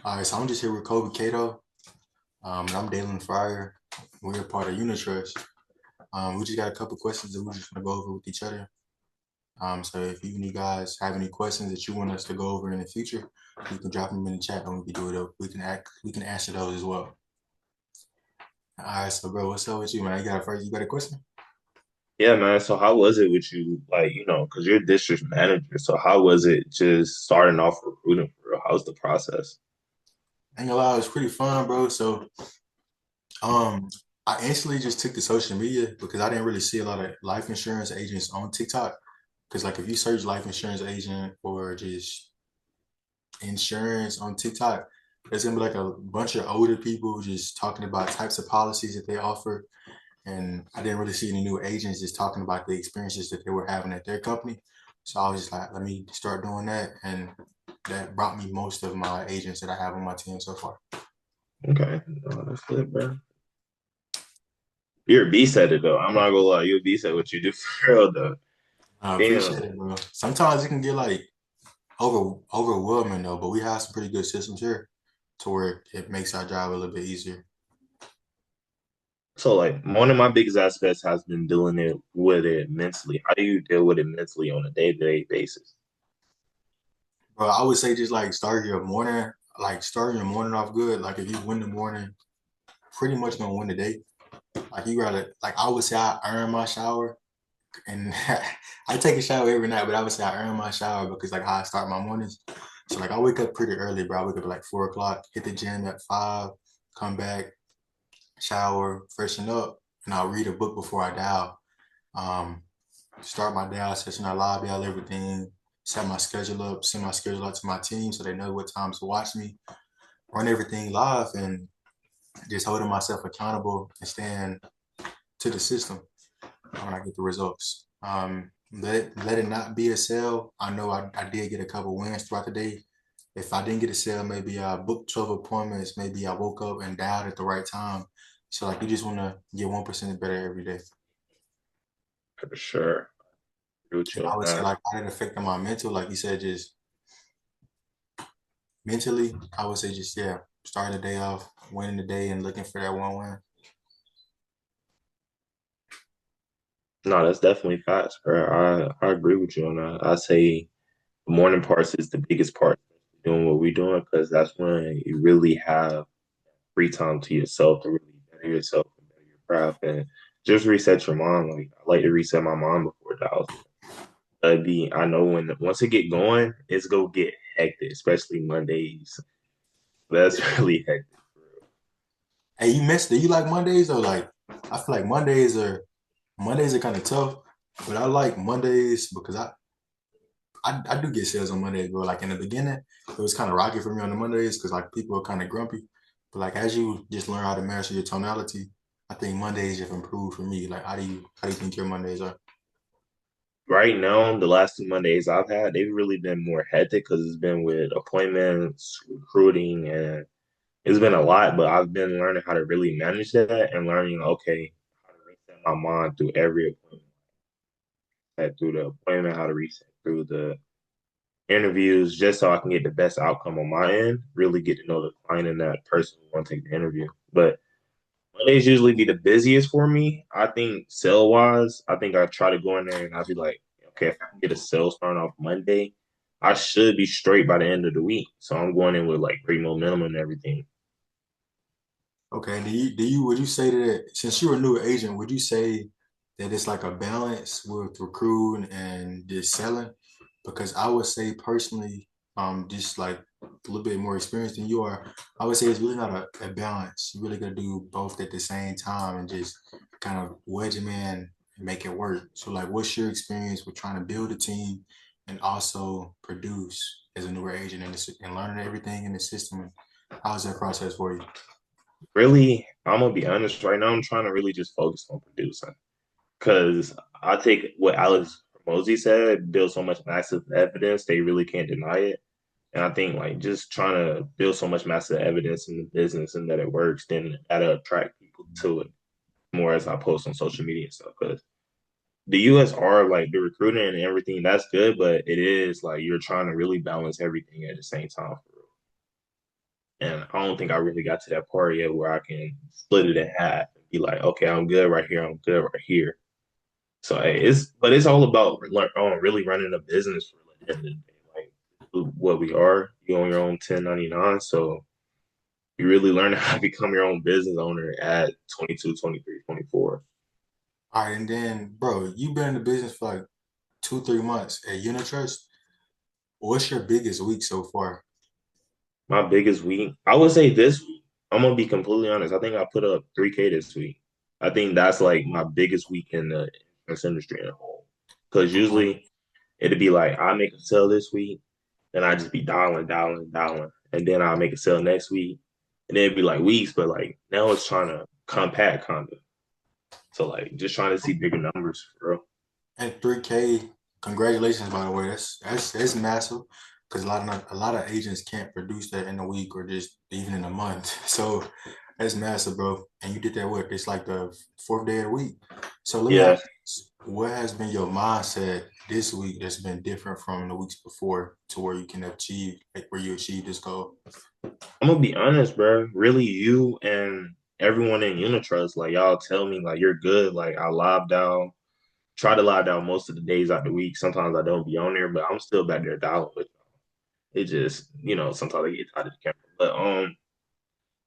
All right, so I'm just here with Kobe Cato. And I'm Dalen Fryer. We're a part of Unitrust. We just got a couple questions that we're just gonna go over with each other. So if you guys have any questions that you want us to go over in the future, you can drop them in the chat and we can do it. We can answer those as well. All right, so bro, what's up with you, man? You got a question? Yeah, man. So how was it with you? Like, because you're a district manager. So how was it just starting off recruiting for real? How's the process? I ain't gonna lie, it was pretty fun, bro. Um, I instantly just took to social media because I didn't really see a lot of life insurance agents on TikTok. Because like if you search life insurance agent or just insurance on TikTok, there's gonna be like a bunch of older people just talking about types of policies that they offer. And I didn't really see any new agents just talking about the experiences that they were having at their company. So I was just like, let me start doing that. And that brought me most of my agents that I have on my team so far. Okay. No, that's good, bro. You're a beast at it though. I'm not gonna lie, you're a beast at what you do for real though. I appreciate Damn. it, bro. Sometimes it can get like overwhelming though, but we have some pretty good systems here to where it makes our job a little bit easier. So like one of my biggest aspects has been dealing it with it mentally. How do you deal with it mentally on a day-to-day basis? Bro, I would say just like start your morning off good. Like if you win the morning, pretty much gonna win the day. Like you gotta like I would say I earn my shower and I take a shower every night, but I would say I earn my shower because like how I start my mornings. So like I wake up pretty early, bro. I wake up at like 4 o'clock, hit the gym at 5, come back, shower, freshen up, and I'll read a book before I dial. Um, Start my dial session, I lobby all everything, set my schedule up, send my schedule out to my team so they know what times to watch me, run everything live, and just holding myself accountable and staying to the system when I get the results. Let it not be a sale. I know I did get a couple wins throughout the day. If I didn't get a sale, maybe I booked 12 appointments. Maybe I woke up and dialed at the right time. So like you just want to get 1% better every day. For sure. Agree with And you on I would say that. like how did it affect on my mental, like you said, just mentally, I would say just yeah, starting the day off, winning the day and looking for that one win. No, that's definitely facts, bro. I agree with you on that. I say the morning parts is the biggest part doing what we're doing because that's when you really have free time to yourself to really better yourself and better your craft and just reset your mind. Like I like to reset my mind before it dials. I know when once it get going, it's gonna get hectic, especially Mondays. That's really hectic. Hey, you missed it. You like Mondays or like I feel like Mondays are kind of tough, but I like Mondays because I do get sales on Mondays, bro. Like in the beginning, it was kind of rocky for me on the Mondays because like people are kind of grumpy. But like as you just learn how to master your tonality, I think Mondays have improved for me. Like how do you think your Mondays are? Right now, the last 2 Mondays I've had, they've really been more hectic because it's been with appointments, recruiting, and it's been a lot, but I've been learning how to really manage that and learning, okay, how to reset my mind through every appointment, through the appointment, how to reset through the interviews, just so I can get the best outcome on my end, really get to know the client and that person who want to take the interview. But Mondays usually be the busiest for me. I think sale wise, I think I try to go in there and I'll be like, okay, if I can get a sale starting off Monday, I should be straight by the end of the week. So I'm going in with like great momentum and everything. Okay, do you would you say that since you're a new agent, would you say that it's like a balance with recruiting and just selling? Because I would say personally, just like a little bit more experienced than you are, I would say it's really not a balance. You really gotta do both at the same time and just kind of wedge them in and make it work. So like what's your experience with trying to build a team and also produce as a newer agent and learning everything in the system? How's that process for you? Really, I'm gonna be honest right now, I'm trying to really just focus on producing. Because I take what Alex Hormozy said, build so much massive evidence, they really can't deny it. And I think like just trying to build so much massive evidence in the business and that it works, then that'll attract people to it more as I post on social media and stuff. Because the USR, like the recruiting and everything, that's good, but it is like you're trying to really balance everything at the same time. For real. And I don't think I really got to that part yet where I can split it in half and be like, okay, I'm good right here, I'm good right here. So hey, it's all about really running a business for the end of the day. Like what we are, you own your own 1099. So you really learn how to become your own business owner at 22, 23, 24. All right, and then, bro, you've been in the business for like 2, 3 months at Unitrust. What's your biggest week so far? My biggest week, I would say this week, I'm gonna be completely honest. I think I put up 3K this week. I think that's like my biggest week in the insurance industry in a whole. Because usually it'd be like I make a sale this week, then I just be dialing, dialing, dialing, and then I'll make a sale next week, and then it'd be like weeks. But like now it's trying to compact kind of. So like just trying to see bigger numbers for real. And 3K, congratulations by the way. That's massive because a lot of agents can't produce that in a week or just even in a month. So that's massive, bro. And you did that what? It's like the fourth day of the week. So let me ask Yeah, you this. What has been your mindset this week that's been different from the weeks before to where you can achieve like where you achieve this goal? I'm gonna be honest, bro. Really, you and everyone in Unitrust, like y'all tell me like you're good. Like I lobbed out, try to lob down most of the days out the week. Sometimes I don't be on there, but I'm still back there dialing with you. It just, sometimes I get tired of the camera. But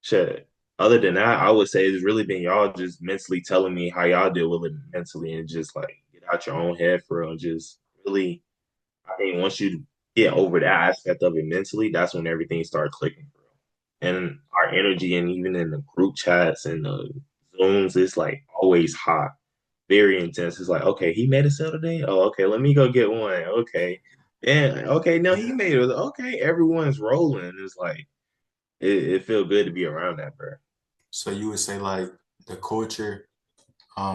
shit. Other than that, I would say it's really been y'all just mentally telling me how y'all deal with it mentally and just like get out your own head for real and just really I think once you get over that aspect of it mentally, that's when everything started clicking for real. And our energy and even in the group chats and the Zooms, it's like always hot, very intense. It's like, okay, he made a sale today. Oh, okay, let me go get one. Okay. And okay, no, he made it. Okay, everyone's rolling. It's like it feels good to be around that, bro. So you would say like the culture,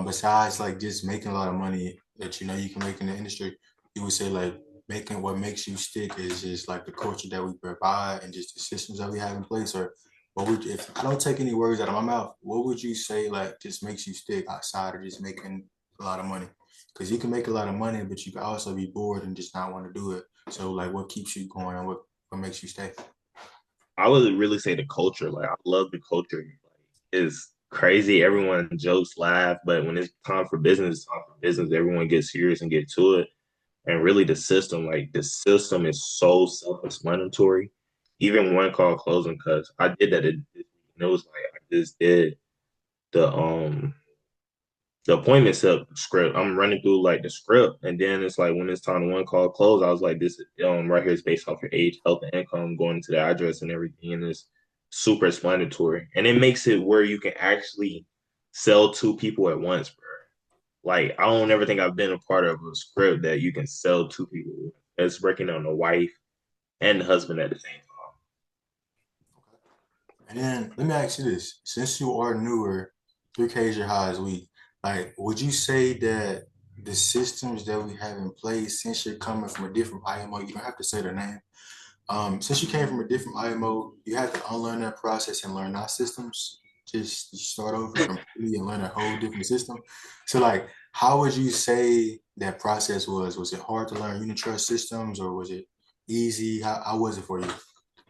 besides like just making a lot of money that you know you can make in the industry, you would say like making what makes you stick is just like the culture that we provide and just the systems that we have in place. Or what would if I don't take any words out of my mouth, what would you say like just makes you stick outside of just making a lot of money? Because you can make a lot of money, but you can also be bored and just not want to do it. So like, what keeps you going and what makes you stay? I would really say the culture. Like I love the culture. Like it's crazy. Everyone jokes, laugh, but when it's time for business, it's time for business. Everyone gets serious and get to it. And really, the system is so self-explanatory. Even one call closing, because I did that. It was like I just did the the appointment set script. I'm running through like the script, and then it's like when it's time to one call close, I was like, this right here is based off your age, health, and income, going to the address and everything, and it's super explanatory, and it makes it where you can actually sell two people at once, bro. Like I don't ever think I've been a part of a script that you can sell two people. It's breaking down the wife and the husband at the same time. And then let me ask you this: since you are newer, 3K is your highest week. Like, would you say that the systems that we have in place, since you're coming from a different IMO, you don't have to say their name. Since you came from a different IMO, you have to unlearn that process and learn our systems. Just start over completely and learn a whole different system. So, like, how would you say that process was? Was it hard to learn unit trust systems, or was it easy? How was it for you?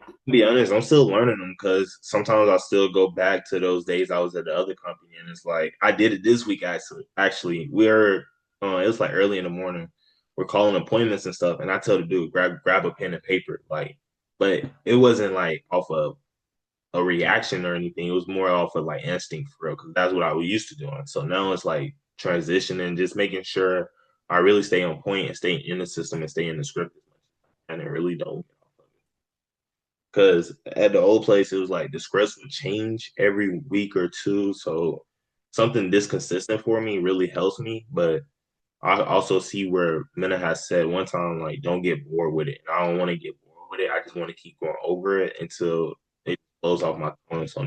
To be honest, I'm still learning them because sometimes I still go back to those days I was at the other company, and it's like I did it this week. Actually, it was like early in the morning. We're calling appointments and stuff, and I tell the dude grab a pen and paper, like, but it wasn't like off of a reaction or anything. It was more off of like instinct for real, because that's what I was used to doing. So now it's like transitioning, just making sure I really stay on point and stay in the system and stay in the script as much as I can and really don't get off of it. Because at the old place, it was like the scripts would change every week or two. So something this consistent for me really helps me. But I also see where Mena has said one time, like, don't get bored with it. And I don't want to get bored with it. I just want to keep going over it until it blows off my tongue. So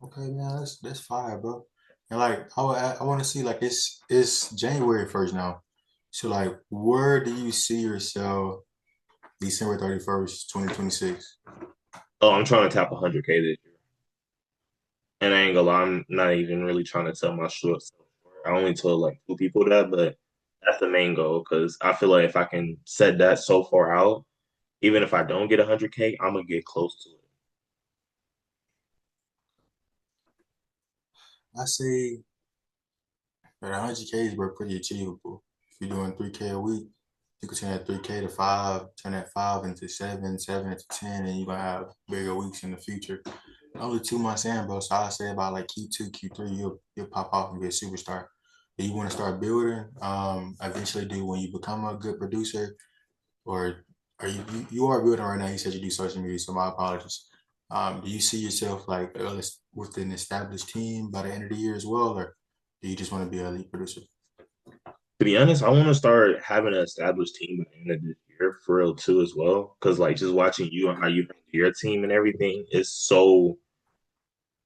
Okay, man, that's fire, bro. And like, I want to see like it's January 1st now. So like, where do you see yourself December 31st, 2026? oh, I'm trying to tap 100K this year. And I ain't gonna lie, I'm not even really trying to tell my short self short. I only told like two people that, but that's the main goal because I feel like if I can set that so far out, even if I don't get 100K, I'm gonna get close to it. I say that 100K is pretty achievable. If you're doing 3K a week, you can turn that 3K to five, turn that five into seven, seven into 10, and you're gonna have bigger weeks in the future. Only 2 months in, bro. So I say about like Q2, Q3, you'll pop off and be a superstar. Do you want to start building? Eventually, do when you become a good producer, or are you are building right now? You said you do social media, so my apologies. Do you see yourself like with an established team by the end of the year as well, or do you just want to be a lead producer? To be honest, I want to start having an established team at the end of this year for real too as well. Because like just watching you and how you handle your team and everything is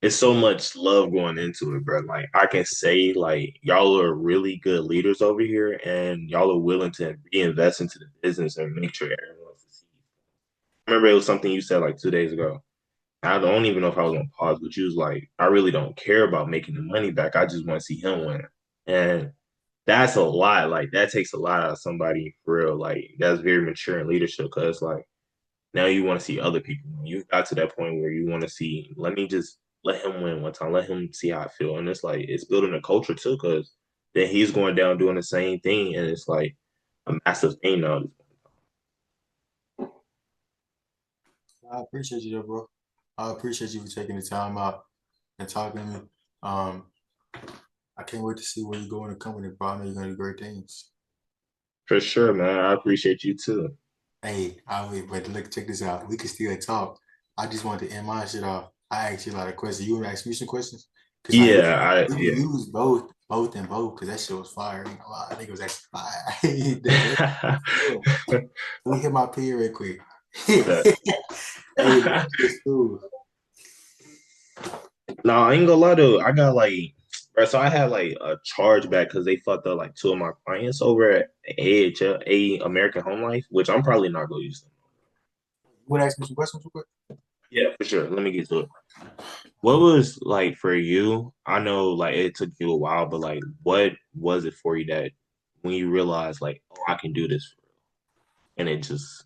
it's so much love going into it, bro. Like I can say like y'all are really good leaders over here and y'all are willing to reinvest into the business and make sure everyone succeeds. I remember it was something you said like 2 days ago. I don't even know if I was on pause, but you was like, I really don't care about making the money back. I just want to see him win. And that's a lot. Like that takes a lot out of somebody for real. Like that's very mature in leadership because like now you want to see other people. You got to that point where you want to see, let me just let him win one time, let him see how I feel. And it's like it's building a culture too, because then he's going down doing the same thing, and it's like a massive thing now. I appreciate you, though, bro. I appreciate you for taking the time out and talking to me. Um, I can't wait to see where you go in the company, bro. I know you're gonna do great things. For sure, man. I appreciate you too. Hey, I wait, but look, check this out. We can still talk. I just wanted to end my shit off. I asked you a lot of questions. You want to ask me some questions? Cause like Yeah, I we can yeah. use both and both, cause that shit was fire. Ain't gonna lie. I think it was actually fire. That- Let me hit my P real quick. But Hey, it's cool. no, I ain't gonna lie though. I got like, bro, so I had like a chargeback because they fucked up like two of my clients over at AHL, A American Home Life, which I'm probably not gonna use them. You want to ask me some questions real quick? Yeah, for sure. Let me get to it. What was like for you? I know like it took you a while, but like what was it for you that when you realized like, oh, I can do this for real? And it just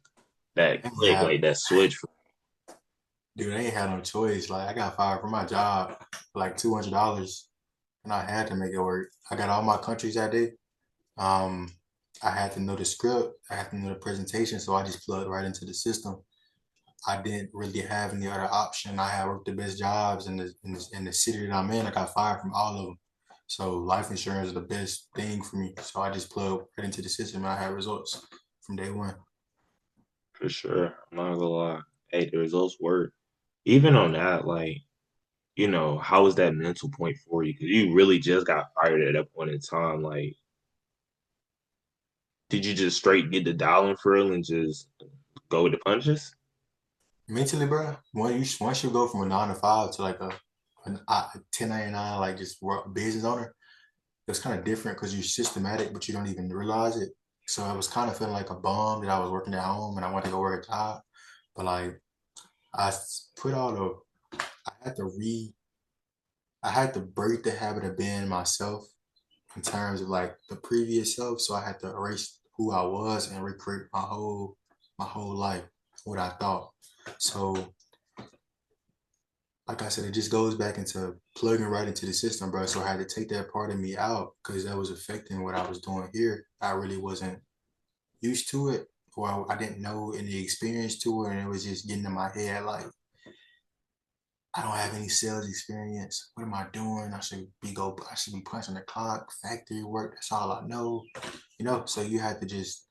that click, Yeah, like that switch for dude, I ain't had no choice. Like I got fired from my job for like $200, and I had to make it work. I got all my countries that day. Um, I had to know the script. I had to know the presentation, so I just plugged right into the system. I didn't really have any other option. I had worked the best jobs in the city that I'm in. I got fired from all of them. So life insurance is the best thing for me. So I just plugged right into the system and I had results from day one. sure. I'm not gonna lie. Hey, the results work. Even on that, like, how was that mental point for you? Because you really just got fired at that point in time. Like, did you just straight get the dialing for real and just go with the punches? Mentally, bro, once you go from a 9 to 5 to like a 1099, like just work business owner, it's kind of different because you're systematic, but you don't even realize it. So I was kind of feeling like a bum that I was working at home and I wanted to go work a job. But like I put all the, I had to I had to break the habit of being myself in terms of like the previous self. So I had to erase who I was and recreate my whole life, what I thought. So like I said, it just goes back into plugging right into the system, bro. So I had to take that part of me out because that was affecting what I was doing here. I really wasn't used to it, or I didn't know any experience to it, and it was just getting in my head like I don't have any sales experience. What am I doing? I should be punching the clock, factory work. That's all I know. So you had to just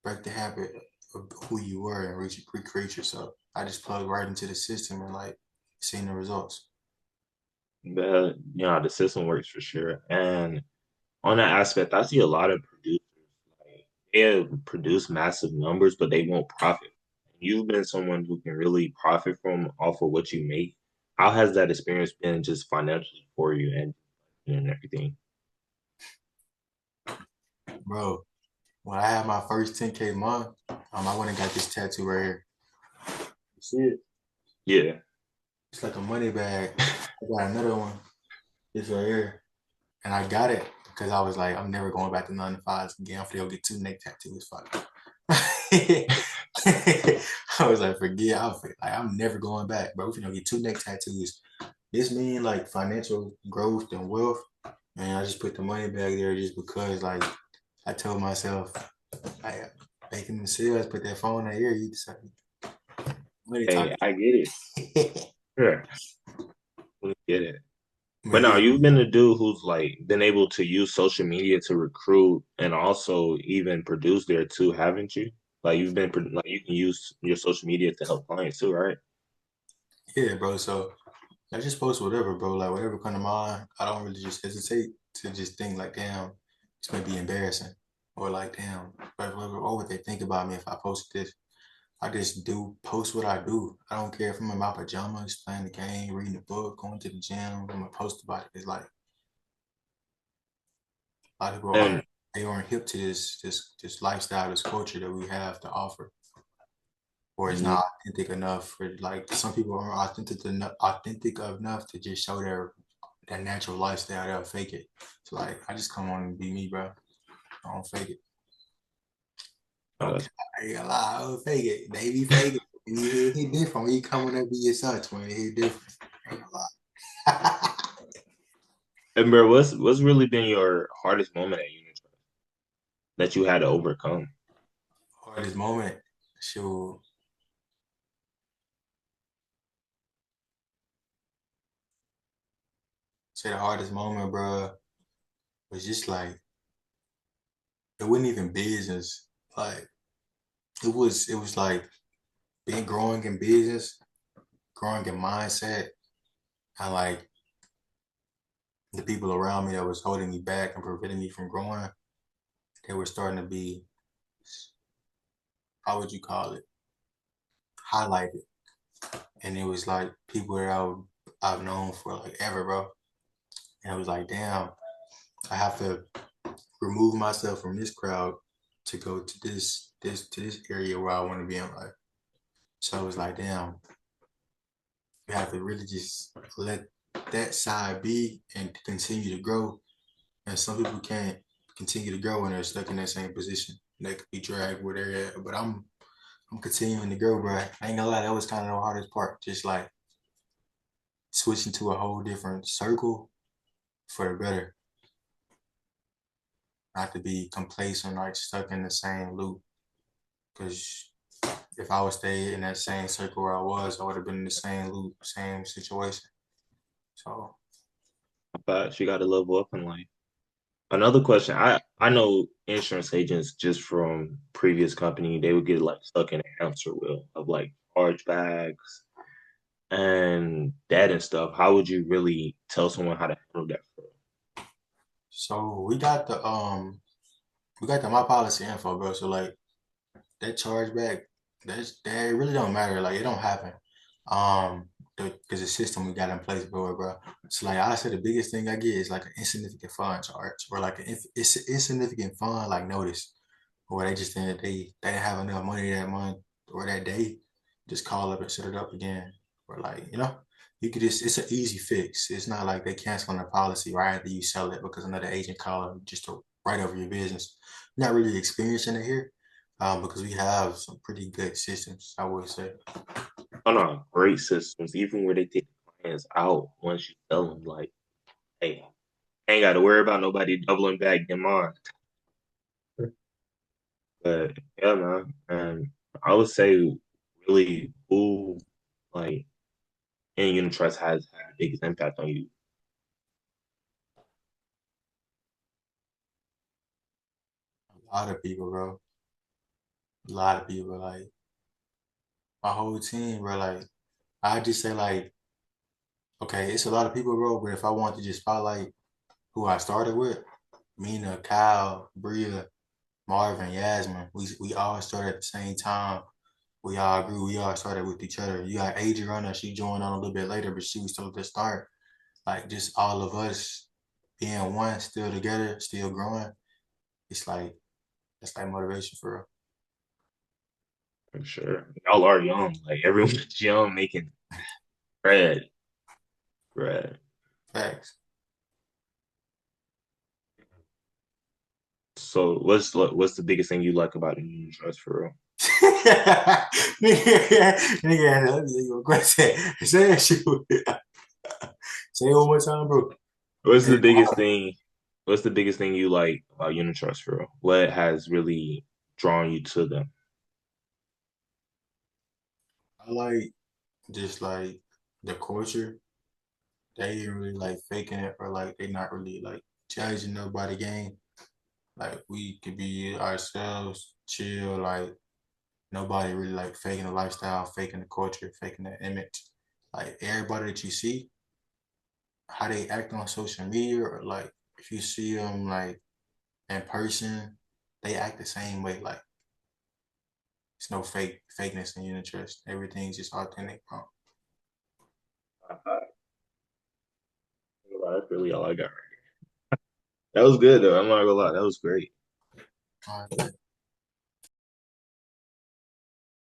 break the habit of who you were and recreate yourself. I just plugged right into the system and like seeing the results. But the system works for sure. And on that aspect, I see a lot of producers like they produce massive numbers, but they won't profit. You've been someone who can really profit from off of what you make. How has that experience been just financially for you and everything? Bro, when I had my first 10K month, I went and got this tattoo right here. You see it? Yeah. It's like a money bag. I got another one. It's right here. And I got it because I was like, I'm never going back to 9 to 5s again. I'm gonna go get two neck tattoos. Fuck. I was like, forget. I'm never going back, bro. We finna get two neck tattoos. This mean like financial growth and wealth, and I just put the money back there just because, like, I told myself, I making the sales, put that phone in the ear, you decide money Hey, talking. I get it. Sure, we get it. But But now yeah, you've been a dude who's like been able to use social media to recruit and also even produce there too, haven't you? Like like you can use your social media to help clients too, right? yeah, bro. So I just post whatever, bro. Like whatever come to mind. I don't really just hesitate to just think like, damn, this may be embarrassing, or like, damn, what would they think about me if I posted this? I just do post what I do. I don't care if I'm in my pajamas, playing the game, reading a book, going to the gym. I'm gonna post about it. It's like a lot of people aren't And they aren't hip to this lifestyle, this culture that we have to offer, or it's mhm, not authentic enough for like some people aren't authentic enough to just show their natural lifestyle. They'll fake it. So like I just come on and be me, bro. I don't fake it. Okay, that's I ain't gonna lie, I don't fake it. They be faking it. He different when you come on and be yourself, man. He different. I ain't gonna lie. and bro, what's really been your hardest moment at uni that you had to overcome? Hardest moment, shoot. Say the hardest moment, bro, was just like it wasn't even business. Like it was like being growing in business, growing in mindset, and like the people around me that was holding me back and preventing me from growing, they were starting to be, how would you call it, highlighted. And it was like people that I've known for like ever, bro. And it was like, damn, I have to remove myself from this crowd to go to this area where I want to be in life. So it was like, damn, you have to really just let that side be and continue to grow. And some people can't continue to grow when they're stuck in that same position. They could be dragged where they're at. But I'm continuing to grow, bro. I ain't gonna lie, that was kind of the hardest part. Just like switching to a whole different circle for the better. Not to be complacent, like stuck in the same loop. Because if I would stay in that same circle where I was, I would have been in the same loop, same situation. So But you got to level up in life. Another question, I know insurance agents just from previous company, they would get like stuck in a hamster wheel of like chargebacks and that and stuff. How would you really tell someone how to handle that? so we got the my policy info, bro. So like that chargeback, that really don't matter. Like it don't happen. Because the system we got in place for it, bro. So like I said, the biggest thing I get is like an insignificant fund charge, or like it's insignificant fund like notice, or they just think that they didn't have enough money that month or that day, just call up and set it up again, or like you could just it's an easy fix. It's not like they canceling the policy right after you sell it because another agent called just to write over your business. Not really experiencing it here, because we have some pretty good systems, I would say. Oh no, great systems, even where they take the clients out once you tell them like, hey, ain't got to worry about nobody doubling back their mind. But yeah, man, and I would say really who like in unit trust has had the biggest impact on you. A lot of people, bro. A lot of people, like my whole team, bro. Like I just say, like, okay, it's a lot of people, bro. But if I want to just spotlight who I started with, Mina, Kyle, Bria, Marvin, Yasmin, we all started at the same time. We all grew. We all started with each other. You got Adriana, she joined on a little bit later, but she was still at the start. Like just all of us being one, still together, still growing. It's like that's like motivation for real. For sure. Y'all are young. Like everyone's young making bread. Bread. Facts. So what's the biggest thing you like about unit trust for real? nigga, let me go question. Say that shit. Say it one more time, bro. What's the Hey, biggest thing? What's the biggest thing you like about unit trust for real? What has really drawn you to them? I like just like the culture. They ain't really like faking it or like they not really like judging nobody game. Like we could be ourselves, chill, like nobody really like faking the lifestyle, faking the culture, faking the image. Like everybody that you see, how they act on social media, or like if you see them like in person, they act the same way. Like it's no fakeness in unit trust. Everything's just authentic, bro. That's really all I got. That was good though. I'm not gonna lie. That was great. All right.